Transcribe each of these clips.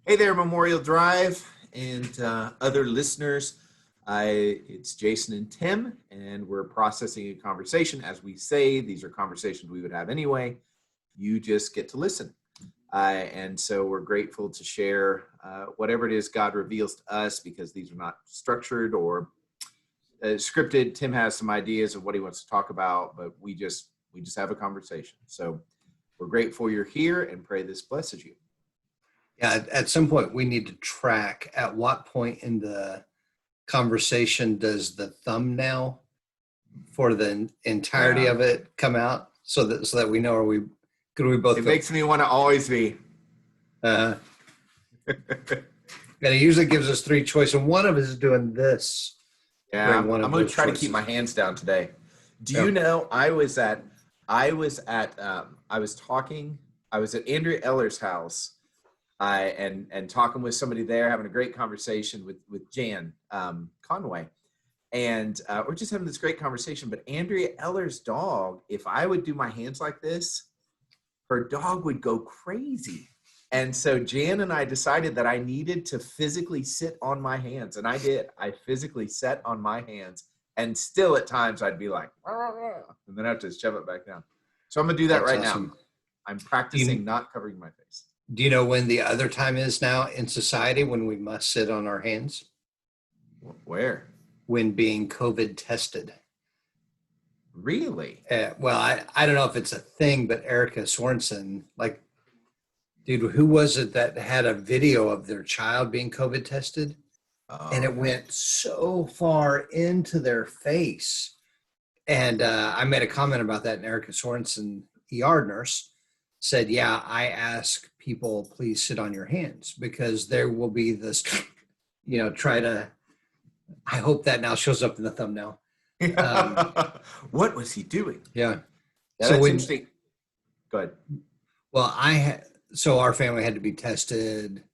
Hey there, Memorial Drive and other listeners. It's Jason and Tim, and we're processing a conversation. As we say, these are conversations we would have anyway. You just get to listen. And so we're grateful to share whatever it is God reveals to us, because these are not structured or scripted. Tim has some ideas of what he wants to talk about, but we just have a conversation. So we're grateful you're here and pray this blesses you. Yeah, at some point we need to track at what point in the conversation does the thumbnail for the entirety of it come out, so that we know we both. It makes me want to always be. And it usually gives us three choices, and one of us is doing this. Yeah, I'm going to try to keep my hands down today. Do you know I was at Andrea Eller's house. And talking with somebody there, having a great conversation with Jan Conway. And we're just having this great conversation. But Andrea Eller's dog, if I would do my hands like this, her dog would go crazy. And so Jan and I decided that I needed to physically sit on my hands. And I did. I physically sat on my hands. And still at times I'd be like, and then I have to shove it back down. So I'm going to do that now. I'm practicing not covering my face. Do you know when the other time is now in society when we must sit on our hands? Where? When being COVID tested. Really? Well, I don't know if it's a thing, but Erica Sorensen, dude, who was it that had a video of their child being COVID tested? And it went so far into their face. And I made a comment about that, and Erica Sorensen, ER nurse, said, yeah, I ask people, please sit on your hands, because there will be this, I hope that now shows up in the thumbnail. What was he doing? Yeah. So interesting. Go ahead. Well, so our family had to be tested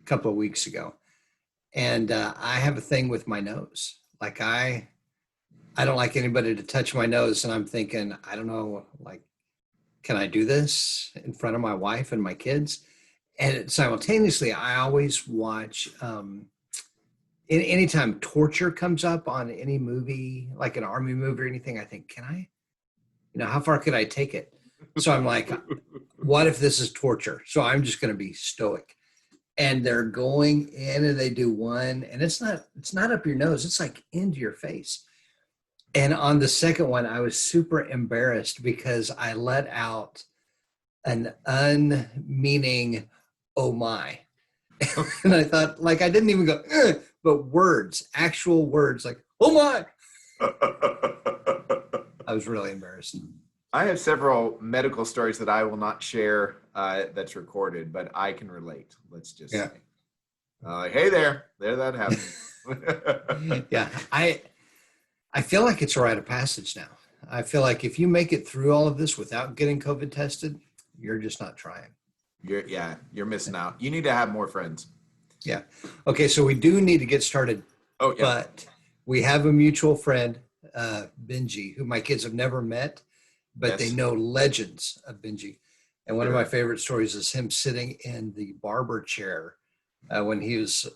a couple of weeks ago. And I have a thing with my nose. I don't like anybody to touch my nose. And I'm thinking, I don't know, can I do this in front of my wife and my kids? And simultaneously, I always watch, anytime torture comes up on any movie, like an army movie or anything, I think, can I, how far could I take it? So I'm like, what if this is torture? So I'm just going to be stoic. And they're going in and they do one, and it's not up your nose. It's into your face. And on the second one, I was super embarrassed because I let out an unmeaning, oh my. And I thought, I didn't even go, but words, actual words, oh my. I was really embarrassed. I have several medical stories that I will not share that's recorded, but I can relate. Let's just say. Hey there that happened. Yeah, I feel like it's a rite of passage now. I feel like if you make it through all of this without getting COVID tested, you're just not trying. You're missing out. You need to have more friends. Yeah. Okay, so we do need to get started. Oh, yeah. But we have a mutual friend, Benji, who my kids have never met, but they know legends of Benji. And one of my favorite stories is him sitting in the barber chair when he was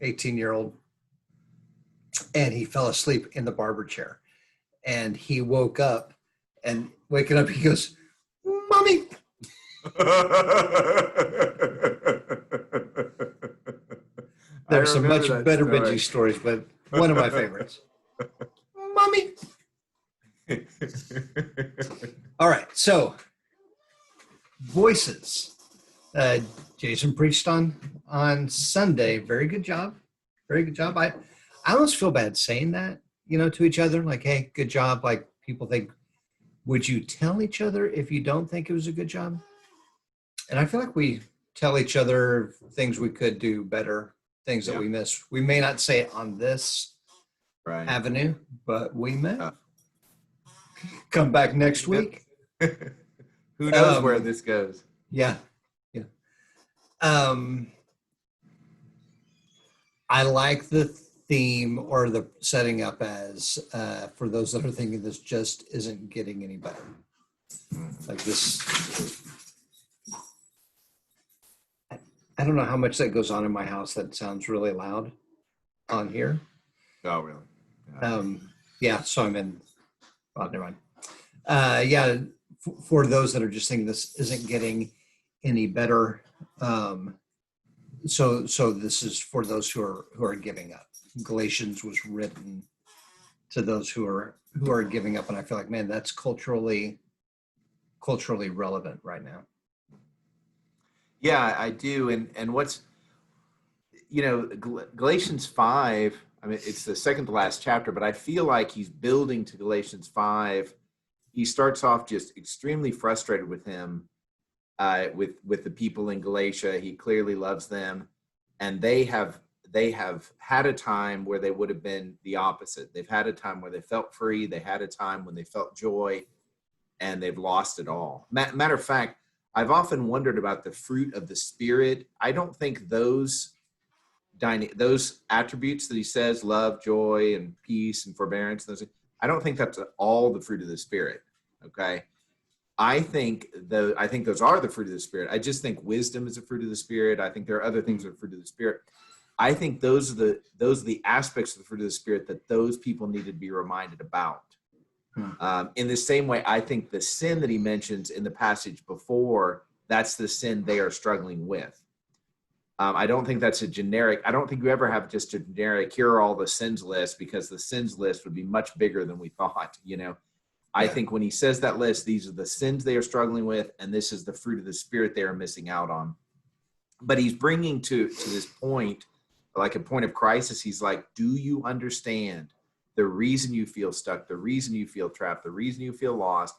18-year-old. And he fell asleep in the barber chair, and he woke up, and waking up, he goes, "Mommy." There's some much better Benji stories, but one of my favorites. Mommy. All right. So voices, Jason preached on Sunday. Very good job. Very good job. I almost feel bad saying that, to each other, hey, good job. People think, would you tell each other if you don't think it was a good job? And I feel like we tell each other things we could do better, things that we miss. We may not say it on this avenue, but we may. Come back next week. Who knows where this goes? Yeah. Yeah. I like the theme or the setting up as for those that are thinking this just isn't getting any better. don't know how much that goes on in my house. That sounds really loud on here. Oh, really? Yeah, so I'm in, well, never mind. Yeah, for those that are just thinking this isn't getting any better. So this is for those who are giving up. Galatians was written to those who are giving up, and I feel like, man, that's culturally relevant right now. Yeah, I do. And what's, Galatians 5, I mean, it's the second to last chapter, but I feel like he's building to Galatians 5. He starts off just extremely frustrated with him, with the people in Galatia. He clearly loves them, and they have had a time where they would have been the opposite. They've had a time where they felt free. They had a time when they felt joy, and they've lost it all. Matter of fact, I've often wondered about the fruit of the Spirit. I don't think those attributes that he says, love, joy, and peace, and forbearance, I don't think that's all the fruit of the Spirit. Okay. I think those are the fruit of the Spirit. I just think wisdom is a fruit of the Spirit. I think there are other things that are fruit of the Spirit. I think those are the aspects of the fruit of the Spirit that those people need to be reminded about. In the same way, I think the sin that he mentions in the passage before, that's the sin they are struggling with. I don't think that's I don't think you ever have just a generic, here are all the sins list, because the sins list would be much bigger than we thought, I think when he says that list, these are the sins they are struggling with, and this is the fruit of the Spirit they are missing out on. But he's bringing to this point, like a point of crisis. He's like, do you understand the reason you feel stuck, the reason you feel trapped, the reason you feel lost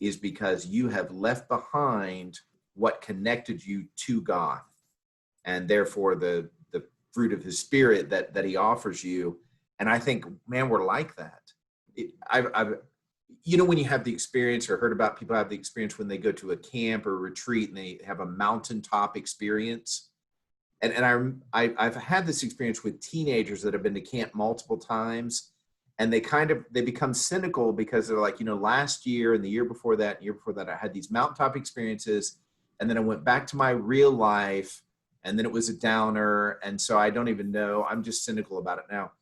is because you have left behind what connected you to God. And therefore the fruit of his Spirit that he offers you. And I think, man, we're like that. I've when you have the experience, or heard about people have the experience when they go to a camp or a retreat and they have a mountaintop experience. And I've had this experience with teenagers that have been to camp multiple times, and they become cynical because they're like, last year and the year before that, I had these mountaintop experiences, and then I went back to my real life, and then it was a downer, and so I don't even know. I'm just cynical about it now.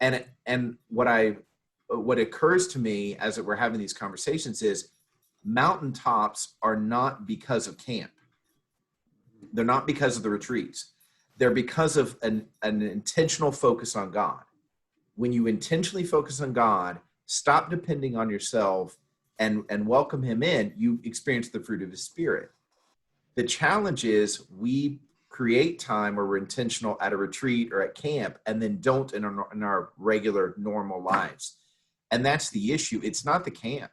And what occurs to me as we're having these conversations is mountaintops are not because of camp. They're not because of the retreats. They're because of an intentional focus on God. When you intentionally focus on God, stop depending on yourself and welcome him in, you experience the fruit of his Spirit. The challenge is we create time where we're intentional at a retreat or at camp, and then don't in our regular normal lives. And that's the issue. It's not the camp.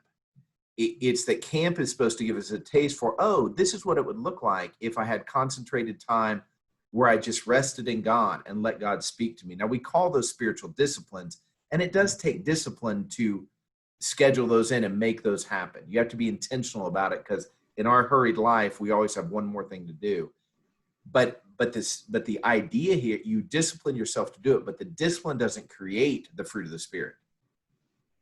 It's that camp is supposed to give us a taste for, this is what it would look like if I had concentrated time where I just rested in God and let God speak to me. Now, we call those spiritual disciplines, and it does take discipline to schedule those in and make those happen. You have to be intentional about it, because in our hurried life, we always have one more thing to do. But the idea here, you discipline yourself to do it, but the discipline doesn't create the fruit of the Spirit.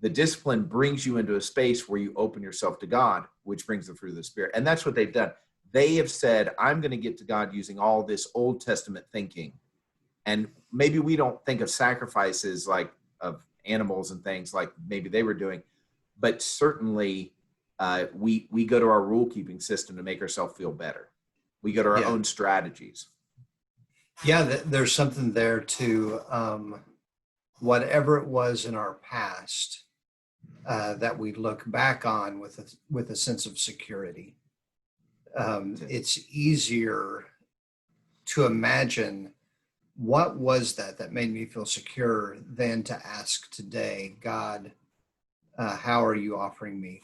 The discipline brings you into a space where you open yourself to God, which brings the fruit of the Spirit. And that's what they've done. They have said, I'm going to get to God using all this Old Testament thinking. And maybe we don't think of sacrifices like of animals and things like maybe they were doing, but certainly we go to our rule keeping system to make ourselves feel better. We go to our own strategies. Yeah, there's something there to whatever it was in our past that we look back on with a sense of security. It's easier to imagine what was that made me feel secure than to ask today, God, how are you offering me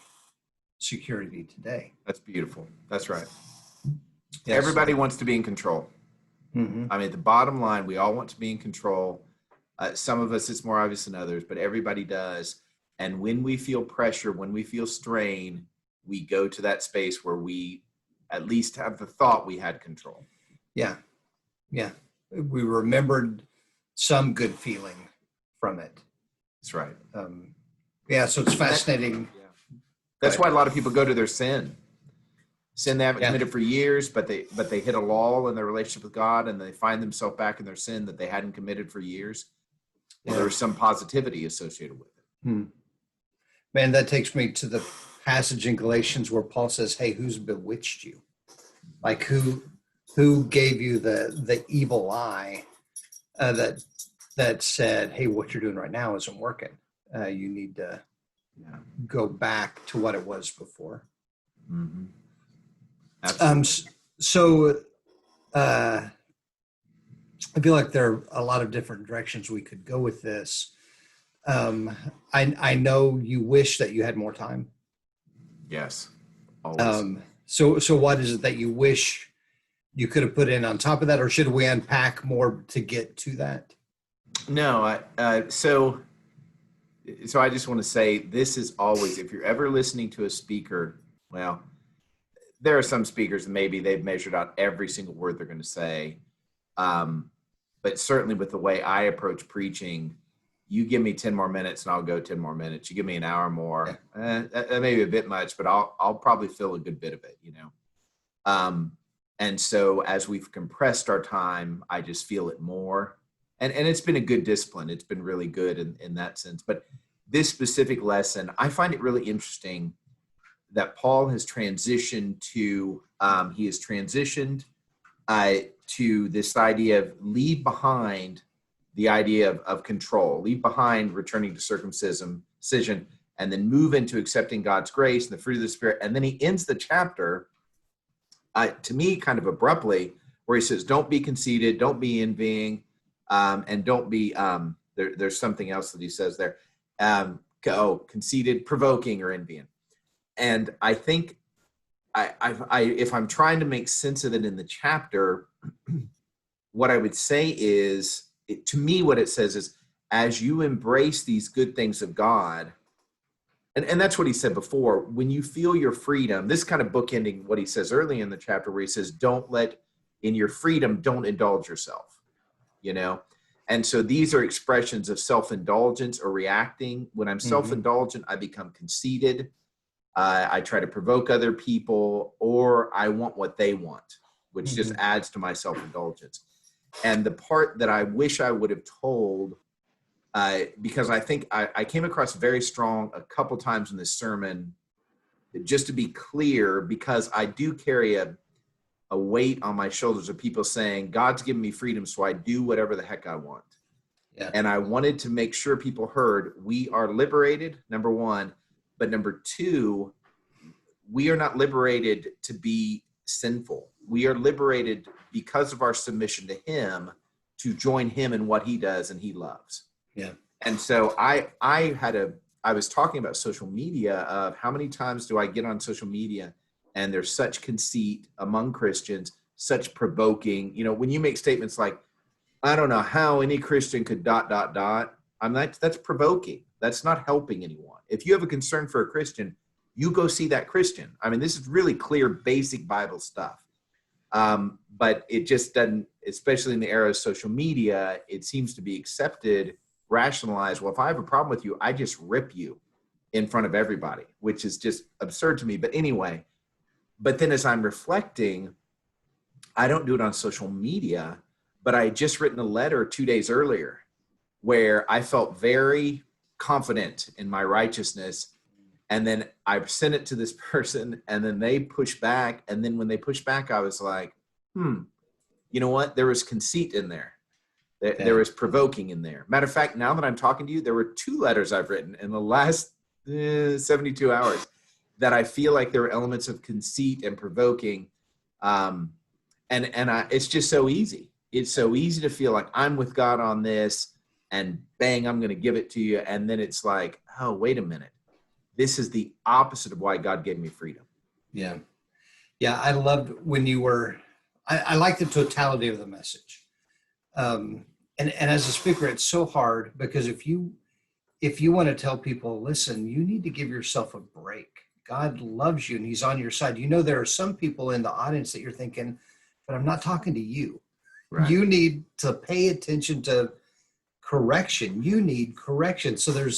security today? That's beautiful. That's right. Yes. Everybody wants to be in control. Mm-hmm. I mean, the bottom line, we all want to be in control. Some of us, it's more obvious than others, but everybody does. And when we feel pressure, when we feel strain, we go to that space where we at least have the thought we had control. Yeah. Yeah. We remembered some good feeling from it. That's right. Yeah. So it's fascinating. That's why a lot of people go to their sin. sin they haven't Yeah. committed for years, but they hit a lull in their relationship with God, and they find themselves back in their sin that they hadn't committed for years. Well, Yeah. there's some positivity associated with it. Man, that takes me to the passage in Galatians where Paul says, "Hey, who's bewitched you? Like who gave you the evil eye that said, hey, what you're doing right now isn't working. You need to go back to what it was before." Mm-hmm. Absolutely. So I feel like there are a lot of different directions we could go with this. I know you wish that you had more time. Yes, always. So what is it that you wish you could have put in on top of that, or should we unpack more to get to that? No, so I just want to say this is always, if you're ever listening to a speaker, well, there are some speakers maybe they've measured out every single word they're going to say. But certainly with the way I approach preaching, you give me 10 more minutes and I'll go 10 more minutes. You give me an hour more, that may be a bit much, but I'll probably fill a good bit of it, And so as we've compressed our time, I just feel it more. And it's been a good discipline. It's been really good in that sense. But this specific lesson, I find it really interesting that Paul has transitioned to, to this idea of leave behind the idea of control, leave behind returning to circumcision, and then move into accepting God's grace and the fruit of the Spirit. And then he ends the chapter, to me, kind of abruptly, where he says, don't be conceited, don't be envying, and don't be, there's something else that he says there, conceited, provoking, or envying. And I think if I'm trying to make sense of it in the chapter, what I would say is, to me, what it says is, as you embrace these good things of God, and that's what he said before, when you feel your freedom, this kind of bookending what he says early in the chapter where he says, in your freedom, don't indulge yourself, And so these are expressions of self-indulgence or reacting. When I'm self-indulgent, I become conceited. I try to provoke other people, or I want what they want, which just adds to my self-indulgence. And the part that I wish I would have told, because I think I came across very strong a couple times in this sermon, just to be clear, because I do carry a weight on my shoulders of people saying, God's given me freedom, so I do whatever the heck I want. Yeah. And I wanted to make sure people heard, we are liberated, number one, but number two, we are not liberated to be sinful. We are liberated because of our submission to him, to join him in what he does and he loves. Yeah. And so I was talking about social media, of how many times do I get on social media and there's such conceit among Christians, such provoking, when you make statements like, I don't know how any Christian could ... I'm like, that's provoking. That's not helping anyone. If you have a concern for a Christian, you go see that Christian. I mean, this is really clear, basic Bible stuff. But it just doesn't, especially in the era of social media, it seems to be accepted, rationalized. Well, if I have a problem with you, I just rip you in front of everybody, which is just absurd to me. But anyway, but then as I'm reflecting, I don't do it on social media, but I had just written a letter 2 days earlier where I felt very confident in my righteousness. And then I sent it to this person, and then they pushed back. And then when they pushed back, I was like, you know what? There was conceit in there. There was provoking in there. Matter of fact, now that I'm talking to you, there were 2 letters I've written in the last 72 hours that I feel like there were elements of conceit and provoking. It's just so easy. It's so easy to feel like I'm with God on this, and bang, I'm going to give it to you. And then it's like, oh, wait a minute. This is the opposite of why God gave me freedom. Yeah. Yeah. I loved when you were, I like the totality of the message. And as a speaker, it's so hard, because if you want to tell people, listen, you need to give yourself a break. God loves you and he's on your side. There are some people in the audience that you're thinking, but I'm not talking to you. Right. You need to pay attention to correction. You need correction. So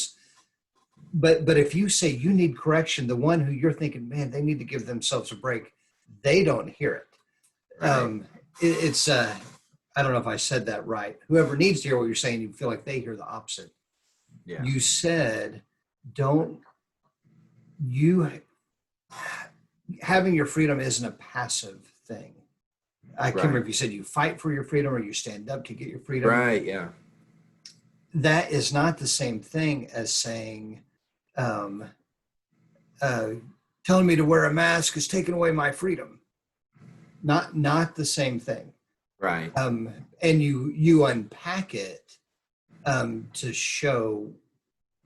but if you say you need correction, the one who you're thinking, man, they need to give themselves a break, they don't hear it. Right. It's I don't know if I said that right. Whoever needs to hear what you're saying, you feel like they hear the opposite. Yeah. You said, don't you having your freedom isn't a passive thing. I can't remember if you said you fight for your freedom or you stand up to get your freedom. Right. Yeah. That is not the same thing as saying, um, telling me to wear a mask is taking away my freedom. Not the same thing. Right. And you unpack it to show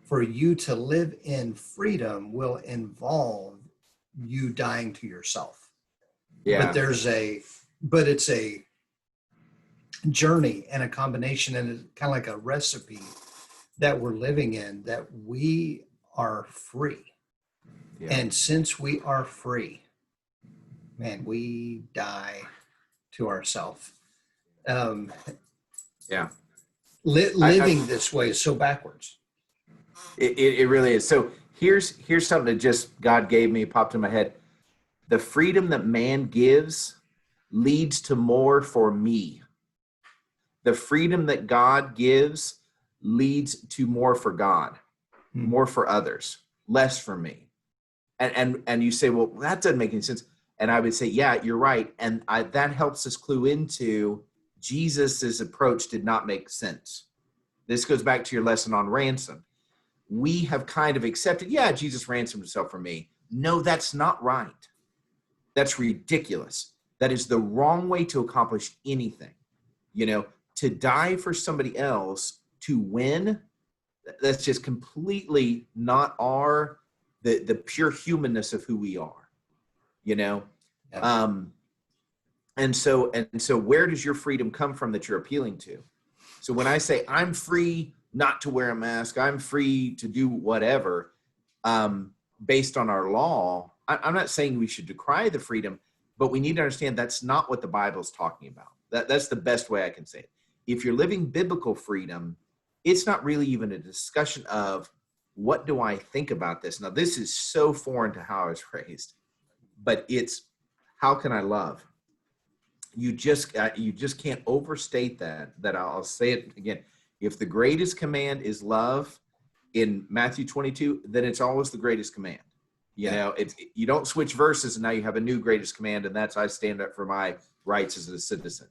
for you to live in freedom will involve you dying to yourself. Yeah. But it's a journey and a combination and it's kind of like a recipe that we're living in, that we are free. Yeah. And since we are free, man, we die to ourselves. Yeah. Living this way is so backwards. It really is. So here's something that just God gave me, popped in my head. The freedom that man gives leads to more for me. The freedom that God gives leads to more for God, more for others, less for me. And you say, well, that doesn't make any sense. And I would say, yeah, you're right. And that helps us clue into Jesus's approach did not make sense. This goes back to your lesson on ransom. We have kind of accepted, yeah, Jesus ransomed himself for me. No, that's not right. That's ridiculous. That is the wrong way to accomplish anything. To die for somebody else to win, that's just completely not the pure humanness of who we are. Yeah. And so where does your freedom come from that you're appealing to? So when I say I'm free not to wear a mask, I'm free to do whatever, based on our law, I'm not saying we should decry the freedom, but we need to understand that's not what the Bible's talking about. That's the best way I can say it. If you're living biblical freedom, it's not really even a discussion of what do I think about this. Now, this is so foreign to how I was raised, but it's how can I love? You just can't overstate that I'll say it again. If the greatest command is love in Matthew 22, then it's always the greatest command. You don't switch verses and now you have a new greatest command, and that's I stand up for my rights as a citizen,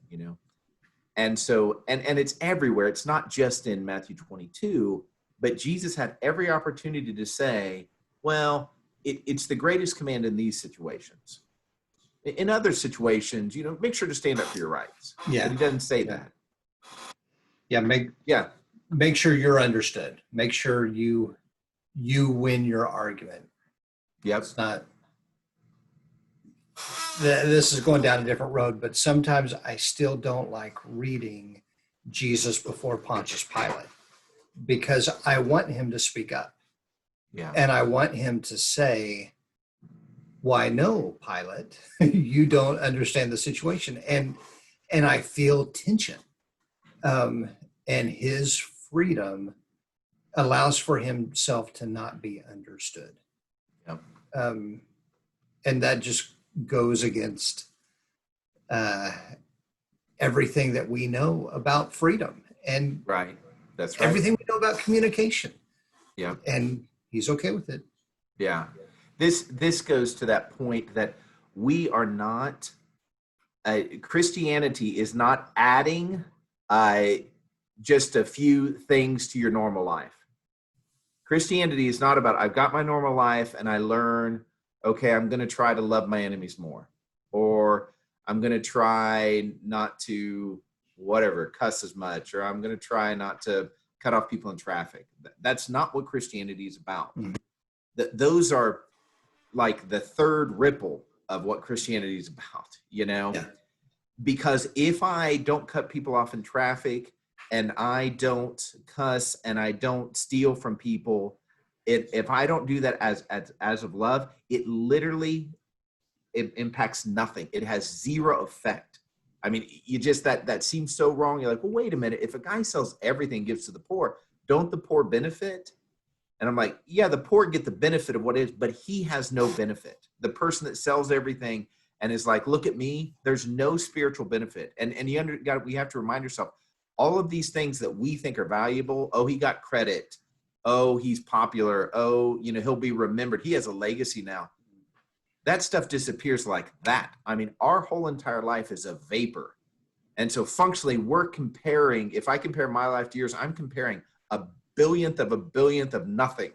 And so, and it's everywhere. It's not just in Matthew 22, but Jesus had every opportunity to say, well, it's the greatest command in these situations. In other situations, make sure to stand up for your rights. Yeah. But he doesn't say that. Yeah. Make sure you're understood. Make sure you win your argument. Yep. It's not, this is going down a different road, but sometimes I still don't like reading Jesus before Pontius Pilate because I want him to speak up. Yeah. And I want him to say, why no, Pilate, you don't understand the situation. And I feel tension. And his freedom allows for himself to not be understood. Yep. And that just goes against everything that we know about freedom and right. That's right. Everything we know about communication. Yeah. And he's okay with it. Yeah. This goes to that point that we are not, Christianity is not adding just a few things to your normal life. Christianity is not about, I've got my normal life and I learn, okay, I'm going to try to love my enemies more, or I'm going to try not to cuss as much, or I'm going to try not to cut off people in traffic. That's not what Christianity is about. Mm-hmm. Those are like the third ripple of what Christianity is about, Yeah. Because if I don't cut people off in traffic and I don't cuss and I don't steal from people, if I don't do that as of love, it literally impacts nothing. It has zero effect. I mean, you just, that seems so wrong. You're like, well, wait a minute. If a guy sells everything, gives to the poor, don't the poor benefit? And I'm like, yeah, the poor get the benefit of what it is, but he has no benefit. The person that sells everything and is like, look at me, there's no spiritual benefit. And we have to remind ourselves, all of these things that we think are valuable, oh, he got credit, oh, he's popular, oh, he'll be remembered, he has a legacy now. That stuff disappears like that. I mean, our whole entire life is a vapor. And so functionally, we're comparing, if I compare my life to yours, I'm comparing a billionth of nothing,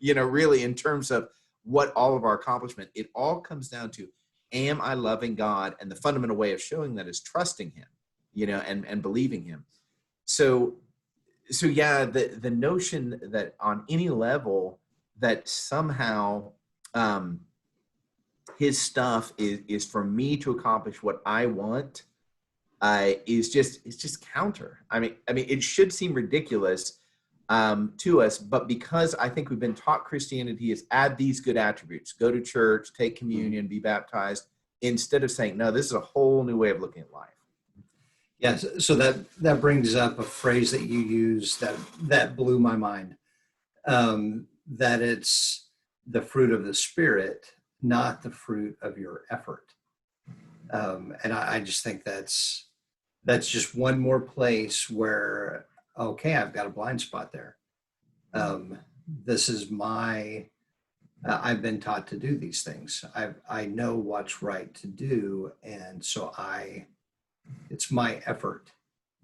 really, in terms of what all of our accomplishment. It all comes down to, am I loving God? And the fundamental way of showing that is trusting him, and believing him. So yeah, the notion that on any level that somehow his stuff is for me to accomplish what I want, it's just counter. I mean, it should seem ridiculous to us, but because I think we've been taught Christianity is add these good attributes, go to church, take communion, be baptized, instead of saying, no, this is a whole new way of looking at life. Yes. So that brings up a phrase that you use that blew my mind, that it's the fruit of the Spirit, not the fruit of your effort. And I just think that's just one more place where, okay, I've got a blind spot there. This is I've been taught to do these things. I know what's right to do. And so it's my effort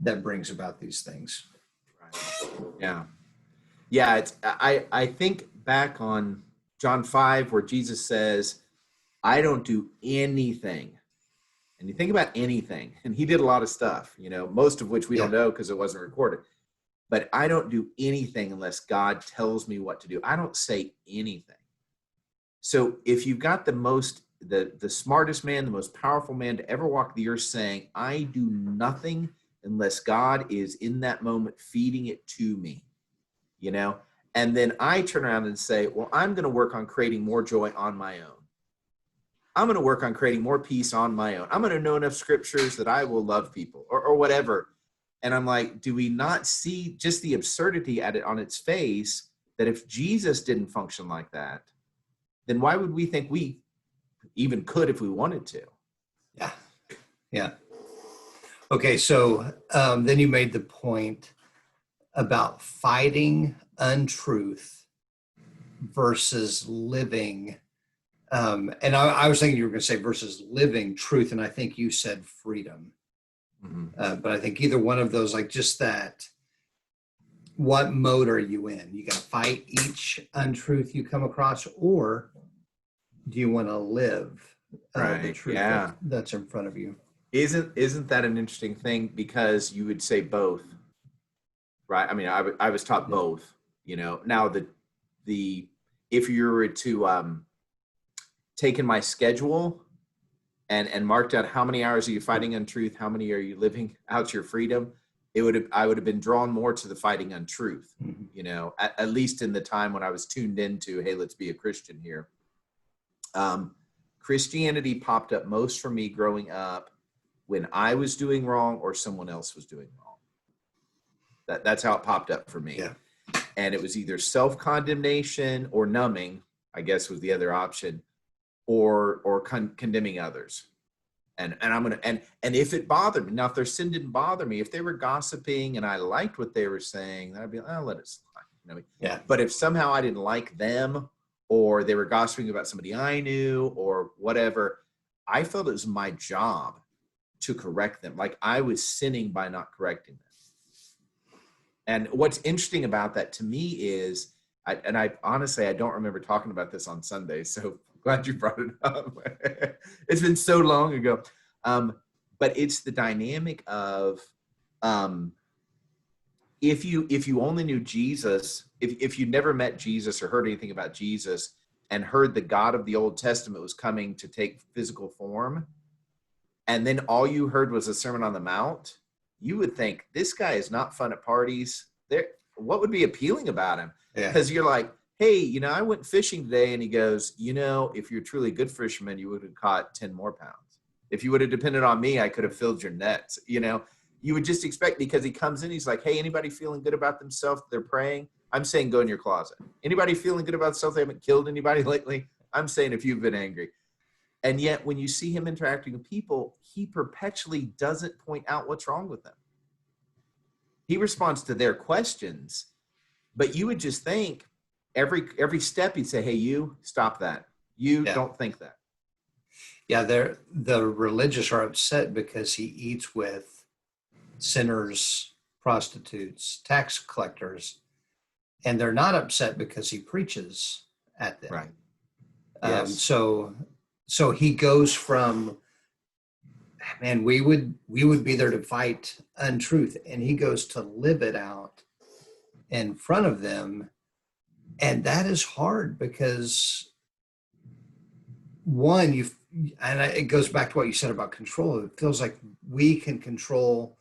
that brings about these things. Right. Yeah. Yeah. I think back on John 5, where Jesus says, I don't do anything. And you think about anything, and he did a lot of stuff, most of which we don't know because it wasn't recorded. But I don't do anything unless God tells me what to do. I don't say anything. So if you've got the smartest man, the most powerful man to ever walk the earth saying, I do nothing unless God is in that moment feeding it to me, and then I turn around and say, well, I'm going to work on creating more joy on my own. I'm going to work on creating more peace on my own. I'm going to know enough scriptures that I will love people or whatever. And I'm like, do we not see just the absurdity at it on its face, that if Jesus didn't function like that, then why would we think we even could if we wanted to? Yeah. Yeah. Okay. So then you made the point about fighting untruth versus living. And I was thinking you were going to say versus living truth. And I think you said freedom. Mm-hmm. But I think either one of those, like just that, what mode are you in? You got to fight each untruth you come across, or do you want to live the truth that's in front of you? Isn't that an interesting thing? Because you would say both, right? I mean, I was taught both, now if you were to take in my schedule and marked out how many hours are you fighting untruth, how many are you living out your freedom, I would have been drawn more to the fighting untruth, at least in the time when I was tuned into, hey, let's be a Christian here. Christianity popped up most for me growing up when I was doing wrong or someone else was doing wrong. That's how it popped up for me. Yeah. And it was either self-condemnation or numbing, I guess was the other option, or condemning others. And I'm going to, and if it bothered me, now if their sin didn't bother me, if they were gossiping and I liked what they were saying, then I'd be like, oh, let it slide. Yeah. But if somehow I didn't like them, or they were gossiping about somebody I knew or whatever, I felt it was my job to correct them. Like I was sinning by not correcting them. And what's interesting about that to me is, I honestly, I don't remember talking about this on Sunday, so glad you brought it up. It's been so long ago. But it's the dynamic of, if you only knew Jesus, if you never met Jesus or heard anything about Jesus and heard the God of the Old Testament was coming to take physical form, and then all you heard was a Sermon on the Mount, you would think, this guy is not fun at parties. What would be appealing about him? Because you're like, hey, I went fishing today, and he goes, if you're truly a good fisherman, you would have caught 10 more pounds. If you would have depended on me, I could have filled your nets. You would just expect, because he comes in, he's like, hey, anybody feeling good about themselves? They're praying. I'm saying go in your closet. Anybody feeling good about themselves? They haven't killed anybody lately? I'm saying if you've been angry. And yet when you see him interacting with people, he perpetually doesn't point out what's wrong with them. He responds to their questions, but you would just think every step he'd say, hey, you stop that. You Yeah. don't think that. Yeah, the religious are upset because he eats with sinners, prostitutes, tax collectors, and they're not upset because he preaches at them. Right. Um, Yes. so so he goes from, man, we would be there to fight untruth, and he goes to live it out in front of them, and that is hard because one, it goes back to what you said about control. It feels like we can control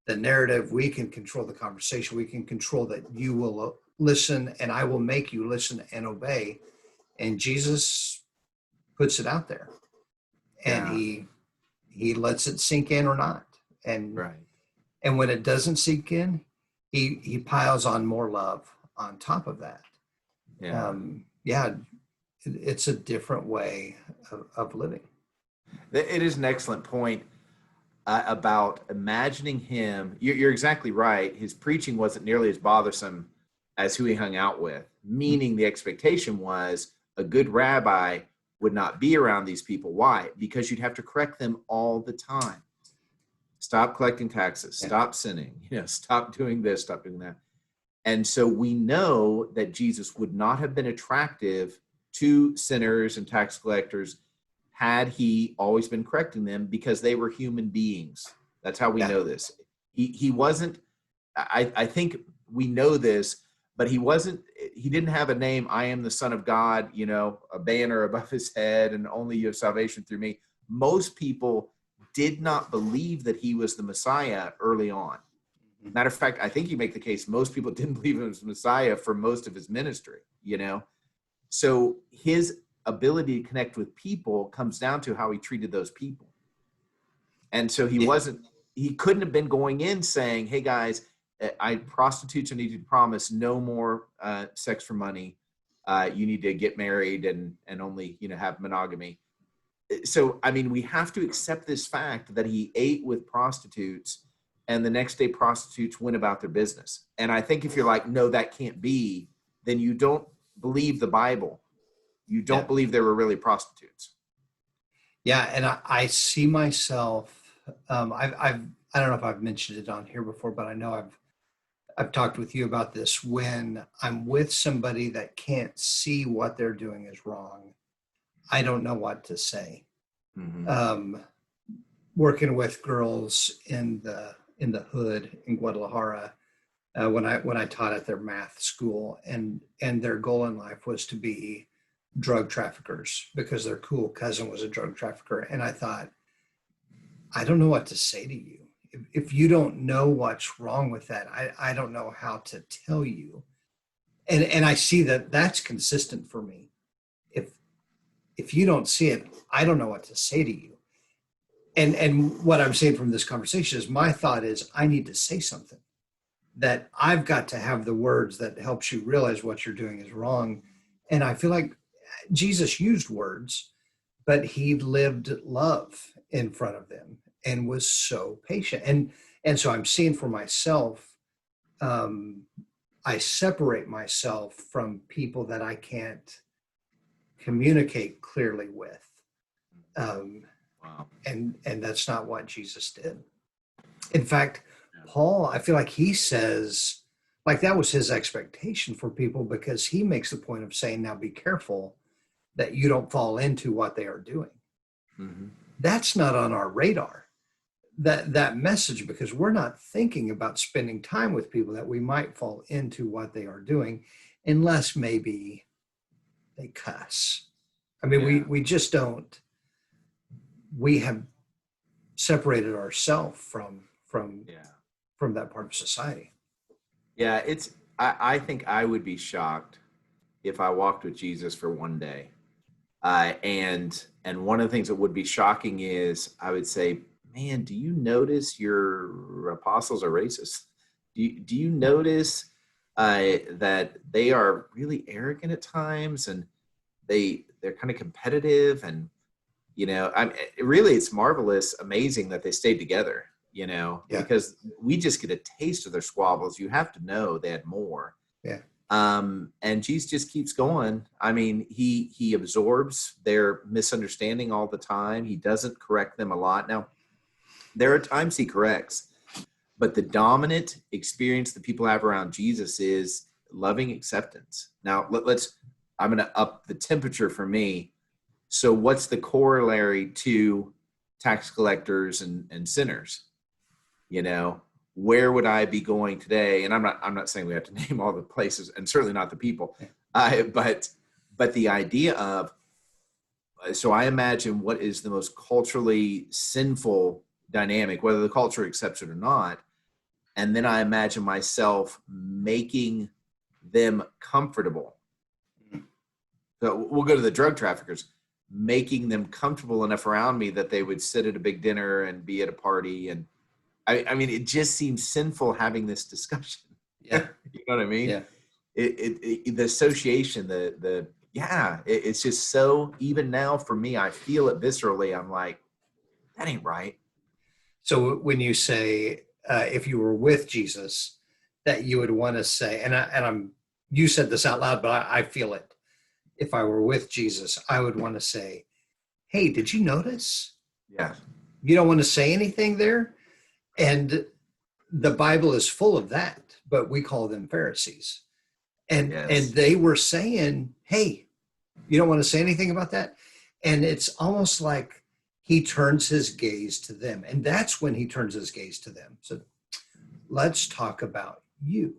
the narrative, we can control the conversation, we can control that you will listen and I will make you listen and obey. And Jesus puts it out there, and Yeah. he lets it sink in or not. And Right. and when it doesn't sink in, he piles on more love on top of that. Yeah. Yeah, it's a different way of living. It is an excellent point about imagining him. You're exactly right. His preaching wasn't nearly as bothersome as who he hung out with, meaning the expectation was a good rabbi would not be around these people. Why? Because you'd have to correct them all the time. Stop collecting taxes, Yeah. stop sinning, stop doing this, stop doing that. And so we know that Jesus would not have been attractive to sinners and tax collectors had he always been correcting them, because they were human beings. That's how we Yeah. know this. He wasn't, I think we know this, but he didn't have a name, I am the Son of God, a banner above his head, and only you have salvation through me. Most people did not believe that he was the Messiah early on. Matter of fact, I think you make the case most people didn't believe him as Messiah for most of his ministry, So his ability to connect with people comes down to how he treated those people. And so he couldn't have been going in saying, hey guys, prostitutes need to promise no more sex for money. You need to get married and only, have monogamy. So, we have to accept this fact that he ate with prostitutes, and the next day prostitutes went about their business. And I think if you're like, no, that can't be, then you don't believe the Bible. You don't believe there were really prostitutes. Yeah, and I see myself. I don't know if I've mentioned it on here before, but I know I've talked with you about this. When I'm with somebody that can't see what they're doing is wrong, I don't know what to say. Mm-hmm. Working with girls in the hood in Guadalajara, when I taught at their math school, and their goal in life was to be drug traffickers because their cool cousin was a drug trafficker. And I thought, I don't know what to say to you. If you don't know what's wrong with that, I don't know how to tell you. And I see that that's consistent for me. If you don't see it, I don't know what to say to you. And what I'm saying from this conversation is, my thought is, I need to say something, that I've got to have the words that helps you realize what you're doing is wrong. And I feel like Jesus used words, but he lived love in front of them and was so patient. And so I'm seeing for myself, I separate myself from people that I can't communicate clearly with. Wow. And that's not what Jesus did. In fact, Paul, I feel like he says, like, that was his expectation for people, because he makes the point of saying, now be careful that you don't fall into what they are doing. Mm-hmm. That's not on our radar, that message, because we're not thinking about spending time with people that we might fall into what they are doing, unless maybe they cuss. We just don't. We have separated ourselves from that part of society. Yeah, I think I would be shocked if I walked with Jesus for one day. And one of the things that would be shocking is, I would say, man, do you notice your apostles are racist? Do you notice that they are really arrogant at times, and they're kind of competitive, and You know, really, it's marvelous, amazing that they stayed together, you know, Yeah. because we just get a taste of their squabbles. You have to know they had more. Yeah. And Jesus just keeps going. I mean, he absorbs their misunderstanding all the time. He doesn't correct them a lot. Now, there are times he corrects, but the dominant experience that people have around Jesus is loving acceptance. Now, I'm going to up the temperature for me. So what's the corollary to tax collectors and sinners? You know, where would I be going today? And I'm not saying we have to name all the places, and certainly not the people. But the idea of, so I imagine what is the most culturally sinful dynamic, whether the culture accepts it or not. And then I imagine myself making them comfortable. So we'll go to the drug traffickers, making them comfortable enough around me that they would sit at a big dinner and be at a party. And I mean, it just seems sinful having this discussion. Yeah. You know what I mean? Yeah. The association, it's just so, even now for me, I feel it viscerally. I'm like, that ain't right. So when you say, if you were with Jesus, that you would want to say, you said this out loud, but I feel it. If I were with Jesus, I would want to say, hey, did you notice? Yeah. You don't want to say anything there. And the Bible is full of that, but we call them Pharisees. And they were saying, hey, you don't want to say anything about that? And it's almost like he turns his gaze to them. And that's when he turns his gaze to them. So let's talk about you.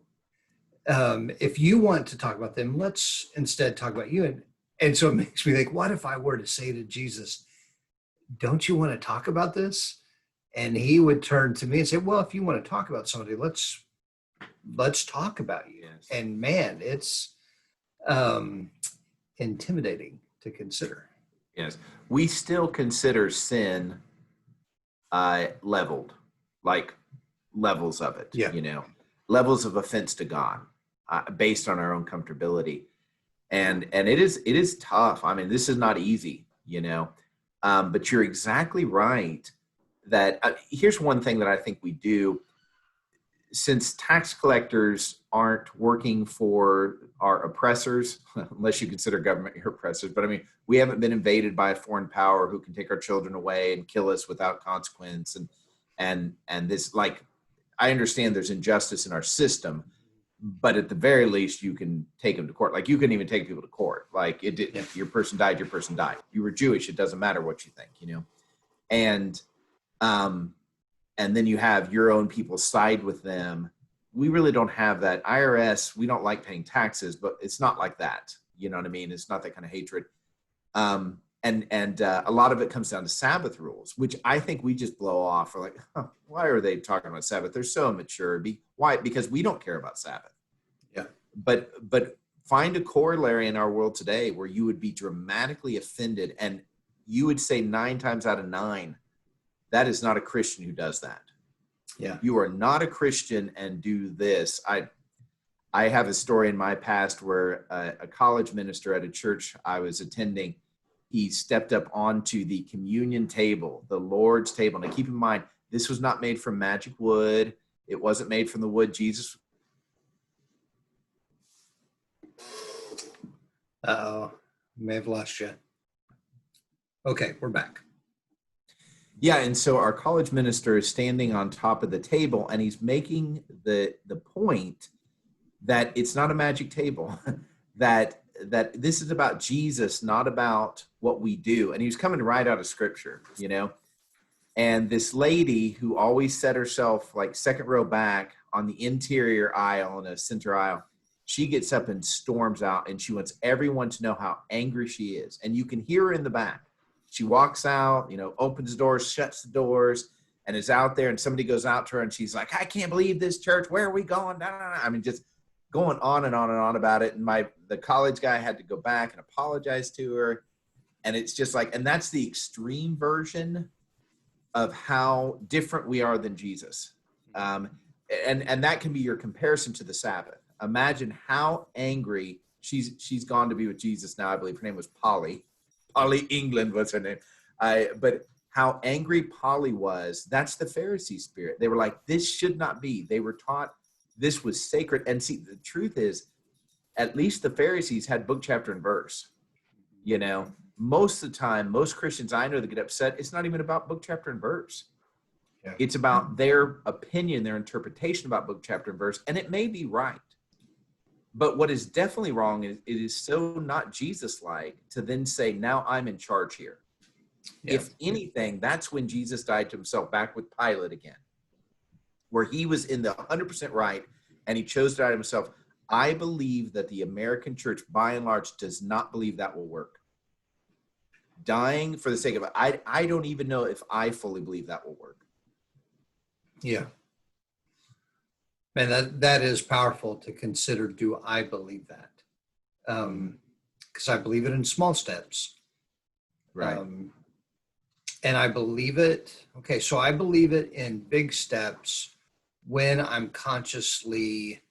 If you want to talk about them, let's instead talk about you. And so it makes me think, what if I were to say to Jesus, don't you want to talk about this? And he would turn to me and say, well, if you want to talk about somebody, let's talk about you. Yes. And man, it's intimidating to consider. Yes. We still consider sin leveled, like levels of it, Yeah. You know, levels of offense to God based on our own comfortability. And it is tough. I mean, this is not easy, you know, but you're exactly right that here's one thing that I think we do. Since tax collectors aren't working for our oppressors, unless you consider government your oppressors, but I mean, we haven't been invaded by a foreign power who can take our children away and kill us without consequence. And this, like, I understand there's injustice in our system, but at the very least, you can take them to court. Like, you can even take people to court. Like, your person died, your person died. You were Jewish, it doesn't matter what you think, you know? And then you have your own people side with them. We really don't have that. IRS, we don't like paying taxes, but it's not like that. You know what I mean? It's not that kind of hatred. And a lot of it comes down to Sabbath rules, which I think we just blow off. We're like, why are they talking about Sabbath? They're so immature. Why? Because we don't care about Sabbath. Yeah. But find a corollary in our world today where you would be dramatically offended, and you would say 9 times out of 9, that is not a Christian who does that. Yeah. You are not a Christian and do this. I have a story in my past where a college minister at a church I was attending, he stepped up onto the communion table, the Lord's table. Now keep in mind, this was not made from magic wood. It wasn't made from the wood Jesus. Uh-oh, may have lost you. Okay, we're back. Yeah, and so our college minister is standing on top of the table, and he's making the point that it's not a magic table, that this is about Jesus, not about what we do. And he was coming right out of Scripture, you know. And this lady who always set herself like second row back on the interior aisle in a center aisle, she gets up and storms out, and she wants everyone to know how angry she is. And you can hear her in the back. She walks out, you know, opens the doors, shuts the doors, and is out there. And somebody goes out to her, and she's like, I can't believe this church. Where are we going? I mean, just going on and on and on about it. And the college guy had to go back and apologize to her. And it's just like, and that's the extreme version of how different we are than Jesus. And that can be your comparison to the Sabbath. Imagine how angry she's gone to be with Jesus now. I believe her name was Polly England was her name. But how angry Polly was, that's the Pharisee spirit. They were like, this should not be. They were taught this was sacred. And see, the truth is, at least the Pharisees had book, chapter, and verse. You know, most of the time, most Christians I know that get upset, it's not even about book, chapter, and verse. Yeah. It's about their opinion, their interpretation about book, chapter, and verse. And it may be right. But what is definitely wrong is it is so not Jesus-like to then say, now I'm in charge here. Yeah. If anything, that's when Jesus died to himself, back with Pilate again, where he was in the 100% right, and he chose to die to himself. I believe that the American church, by and large, does not believe that will work. Dying for the sake of it, I don't even know if I fully believe that will work. Yeah. Man, that is powerful to consider. Do I believe that? Because I believe it in small steps. Right. And I believe it. Okay, so I believe it in big steps when I'm consciously,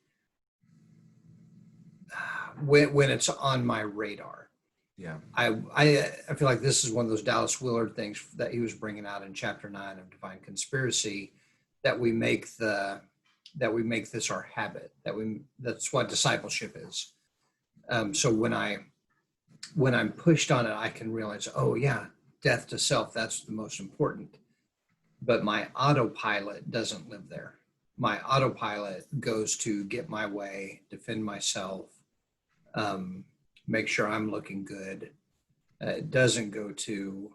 when it's on my radar. Yeah. I feel like this is one of those Dallas Willard things that he was bringing out in chapter 9 of Divine Conspiracy, that we make this our habit, that's what discipleship is. So when I'm pushed on it, I can realize, oh yeah, death to self, that's the most important. But my autopilot doesn't live there. My autopilot goes to get my way, defend myself, make sure I'm looking good. It doesn't go to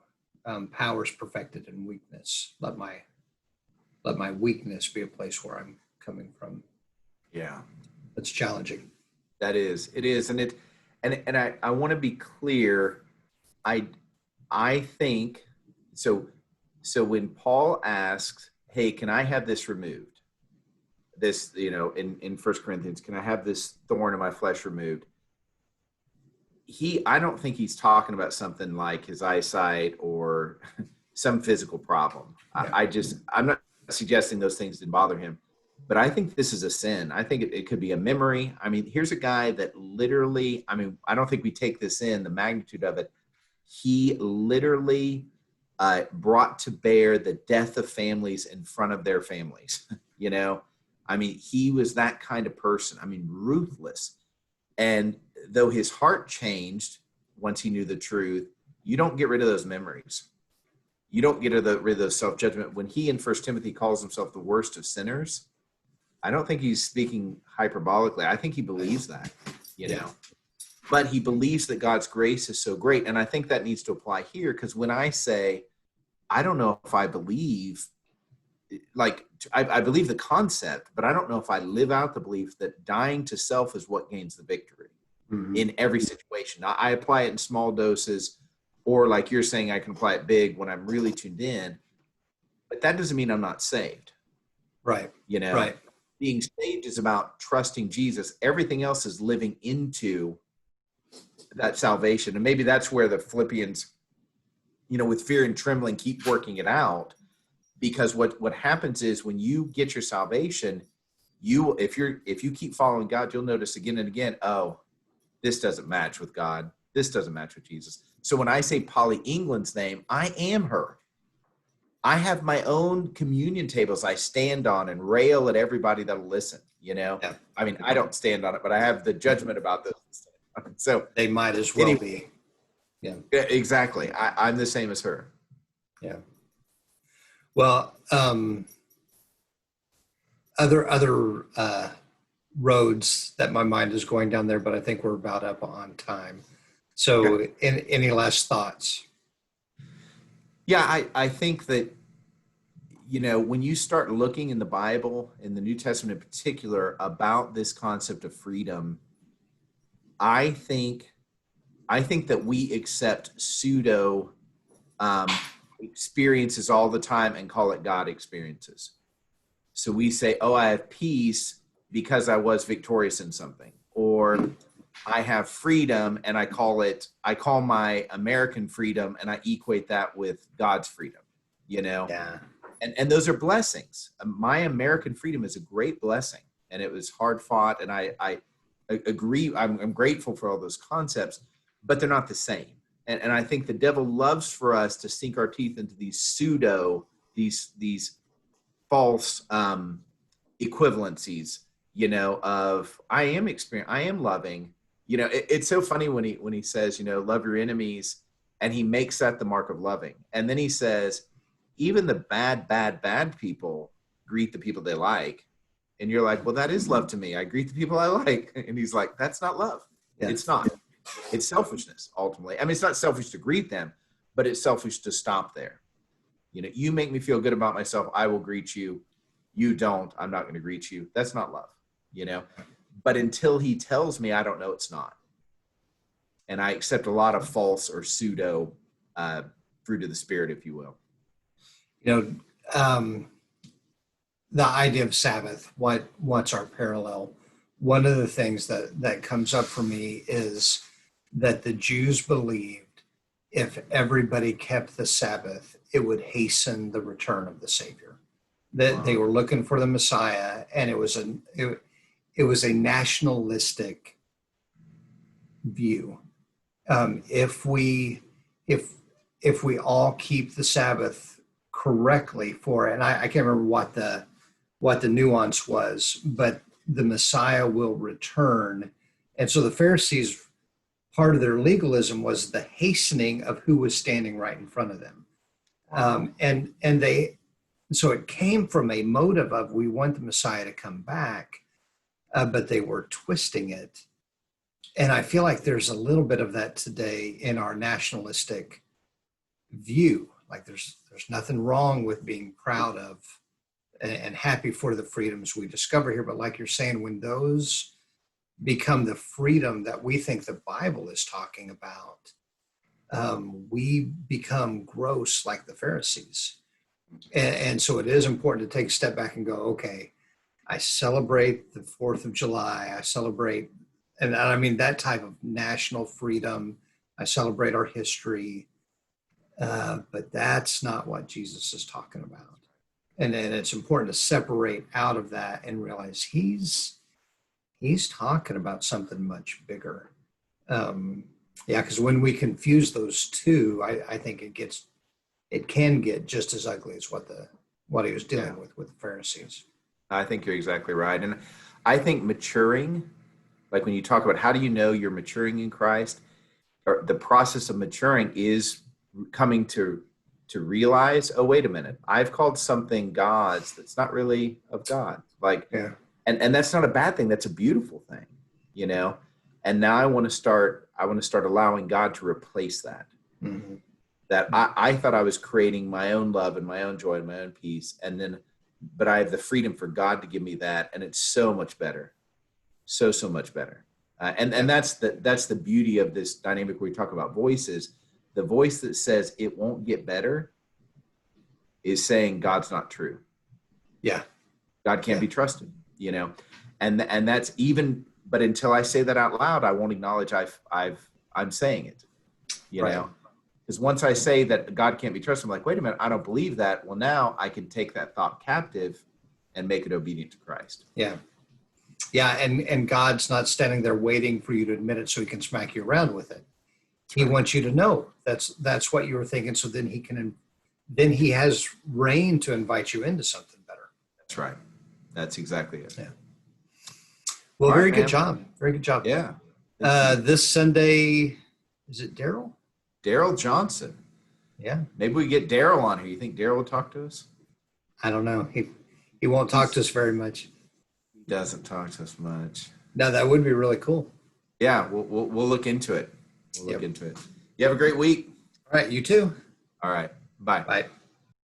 powers perfected in weakness. Let my weakness be a place where I'm coming from. Yeah. That's challenging. It is. And I want to be clear. I think so when Paul asks, hey, can I have this removed? This, in 1 Corinthians, can I have this thorn in my flesh removed? I don't think he's talking about something like his eyesight or some physical problem. Yeah. I'm not suggesting those things didn't bother him, but I think this is a sin. I think it could be a memory. I mean, here's a guy that literally, I don't think we take this in, the magnitude of it. He literally brought to bear the death of families in front of their families. He was that kind of person. Ruthless. And though his heart changed once he knew the truth, you don't get rid of those memories. You don't get rid of the self-judgment. When he in 1 Timothy calls himself the worst of sinners, I don't think he's speaking hyperbolically. I think he believes that, know. But he believes that God's grace is so great. And I think that needs to apply here, because when I say, I don't know if I believe, I believe the concept, but I don't know if I live out the belief that dying to self is what gains the victory in every situation. I apply it in small doses, or like you're saying, I can apply it big when I'm really tuned in, but that doesn't mean I'm not saved. Right. Right. Being saved is about trusting Jesus. Everything else is living into that salvation. And maybe that's where the Philippians, with fear and trembling, keep working it out. Because what happens is when you get your salvation, if you keep following God, you'll notice again and again, oh, this doesn't match with God. This doesn't match with Jesus. So when I say Polly England's name, I am her. I have my own communion tables I stand on and rail at everybody that'll listen, Yeah. I don't stand on it, but I have the judgment about this. So they might as well be. Yeah, exactly. I'm the same as her. Yeah. Well, other roads that my mind is going down there, but I think we're about up on time. So okay. Any last thoughts? Yeah, I think that, when you start looking in the Bible, in the New Testament in particular, about this concept of freedom, I think that we accept pseudo experiences all the time and call it God experiences. So we say, oh, I have peace because I was victorious in something, or I have freedom and I call my American freedom and I equate that with God's freedom, Yeah. And those are blessings. My American freedom is a great blessing, and it was hard fought. And I agree. I'm grateful for all those concepts, but they're not the same. And I think the devil loves for us to sink our teeth into these these false equivalencies, of I am loving. It's so funny when he says, love your enemies, and he makes that the mark of loving. And then he says, even the bad people greet the people they like. And you're like, well, that is love to me. I greet the people I like. And he's like, that's not love. Yeah. It's not. It's selfishness, ultimately. I mean, it's not selfish to greet them, but it's selfish to stop there. You make me feel good about myself, I will greet you. You don't, I'm not going to greet you. That's not love, But until he tells me, I don't know it's not. And I accept a lot of false or pseudo fruit of the Spirit, if you will. The idea of Sabbath, what's our parallel? One of the things that comes up for me is that the Jews believed if everybody kept the Sabbath, it would hasten the return of the Savior. That they were looking for the Messiah, and it was a nationalistic view. If we all keep the Sabbath correctly and I can't remember what the nuance was, but the Messiah will return. And so the Pharisees, part of their legalism was the hastening of who was standing right in front of them. So it came from a motive of we want the Messiah to come back, but they were twisting it. And I feel like there's a little bit of that today in our nationalistic view. Like there's nothing wrong with being proud of and happy for the freedoms we discover here. But like you're saying, when those become the freedom that we think the Bible is talking about, we become gross like the Pharisees. And so it is important to take a step back and go, okay, I celebrate the 4th of July. I celebrate, and I mean that type of national freedom. I celebrate our history, but that's not what Jesus is talking about. And it's important to separate out of that and realize he's talking about something much bigger. Because when we confuse those two, I think it can get just as ugly as what he was dealing with the Pharisees. I think you're exactly right. And I think maturing, like when you talk about how do you know you're maturing in Christ, or the process of maturing is coming to realize, oh, wait a minute, I've called something God's that's not really of God. And that's not a bad thing. That's a beautiful thing, And now I want to start allowing God to replace that. Mm-hmm. That I thought I was creating my own love and my own joy and my own peace. But I have the freedom for God to give me that. And it's so much better. So much better. And that's the beauty of this dynamic where we talk about voices. The voice that says it won't get better is saying God's not true. Yeah. God can't be trusted, and that's even, but until I say that out loud, I won't acknowledge I'm saying it, know, because once I say that God can't be trusted, I'm like, wait a minute, I don't believe that. Well, now I can take that thought captive and make it obedient to Christ. Yeah. Yeah. And God's not standing there waiting for you to admit it so he can smack you around with it. He wants you to know that's what you were thinking. So then he has reign to invite you into something better. That's right. That's exactly it. Yeah. Well, very good job. Very good job. Yeah. This Sunday, is it Daryl? Daryl Johnson. Yeah. Maybe we get Daryl on here. You think Daryl will talk to us? I don't know. He won't talk to us very much. He doesn't talk to us much. No, that would be really cool. Yeah, we'll look into it. We'll look into it. You have a great week. All right, you too. All right. Bye. Bye.